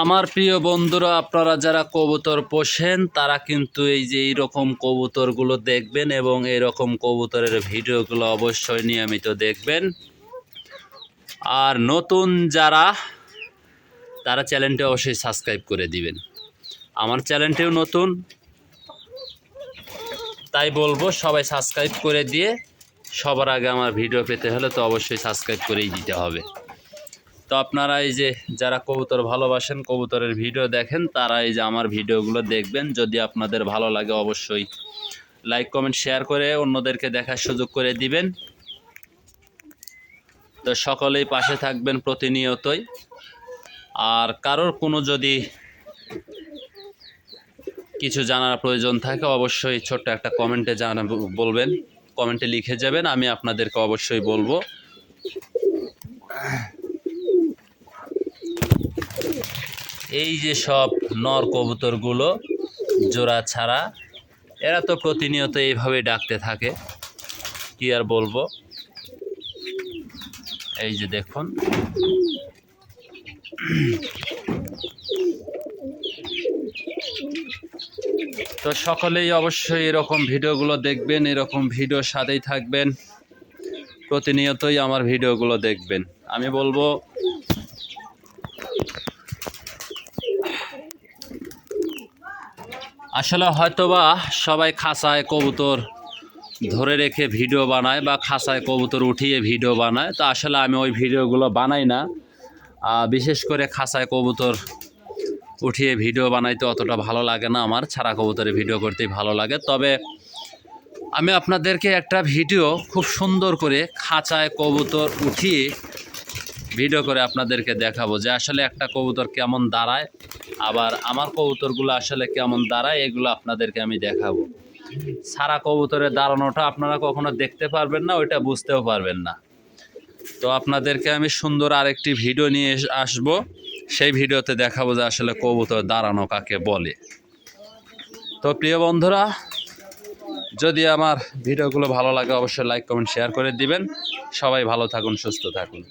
আমার প্রিয় বন্ধুরা, আপনারা যারা কবুতর পোষেন তারা কিন্তু এই যে এইরকম কবুতরগুলো দেখবেন এবং এইরকম কবুতরের ভিডিওগুলো অবশ্যই নিয়মিত দেখবেন। আর নতুন যারা তারা চ্যানেলটি অবশ্যই সাবস্ক্রাইব করে দিবেন। আমার চ্যানেলটিও নতুন, তাই বলবো সবাই সাবস্ক্রাইব করে দিয়ে সবার আগে আমার ভিডিও পেতে হলে তো অবশ্যই সাবস্ক্রাইব করেই দিতে হবে। তো আপনারা এই যে যারা কবুতর ভালোবাসেন, কবুতরের ভিডিও দেখেন, তারা এই যে আমার ভিডিওগুলো দেখবেন। যদি আপনাদের ভালো লাগে অবশ্যই লাইক কমেন্ট শেয়ার করে অন্যদেরকে দেখার সুযোগ করে দিবেন। তো সকলেই পাশে থাকবেন প্রতিনিয়তই। আর কারোর কোনো যদি কিছু জানার প্রয়োজন থাকে অবশ্যই ছোট্ট একটা কমেন্টে বলবেন, কমেন্টে লিখে যাবেন, আমি আপনাদেরকে অবশ্যই বলবো। এই যে সব নর কবুতরগুলো জোড়া ছাড়া, এরা তো প্রতিনিয়ত এইভাবে ডাকতে থাকে, কি আর বলবো। এই যে দেখুন, তো সকলেই অবশ্যই এরকম ভিডিওগুলো দেখবেন, এরকম ভিডিওর সাথেই থাকবেন, প্রতিনিয়তই আমার ভিডিওগুলো দেখবেন। আমি বলবো আসলে হয়তোবা সবাই খাঁচায় কবুতর ধরে রেখে ভিডিও বানায় বা খাঁচায় কবুতর উঠিয়ে ভিডিও বানায়, তো আসলে আমি ওই ভিডিওগুলো বানাই না। বিশেষ করে খাঁচায় কবুতর উঠিয়ে ভিডিও বানাইতে অতটা ভালো লাগে না আমার, ছাড়া কবুতরে ভিডিও করতেই ভালো লাগে। তবে আমি আপনাদেরকে একটা ভিডিও খুব সুন্দর করে খাঁচায় কবুতর উঠিয়ে ভিডিও করে আপনাদেরকে দেখাবো যে আসলে একটা কবুতর কেমন দাঁড়ায়, আবার আমার কবুতরগুলো আসলে কেমন দাঁড়ায়, এগুলো আপনাদেরকে আমি দেখাবো। সারা কবুতরের দাঁড়ানোটা আপনারা কখনো দেখতে পারবেন না, ওইটা বুঝতেও পারবেন না। তো আপনাদেরকে আমি সুন্দর আরেকটি ভিডিও নিয়ে আসব, সেই ভিডিওতে দেখাবো যে আসলে কবুতর দাঁড়ানো কাকে বলে। তো প্রিয় বন্ধুরা, যদি আমার ভিডিওগুলো ভালো লাগে অবশ্যই লাইক কমেন্ট শেয়ার করে দিবেন। সবাই ভালো থাকুন, সুস্থ থাকুন।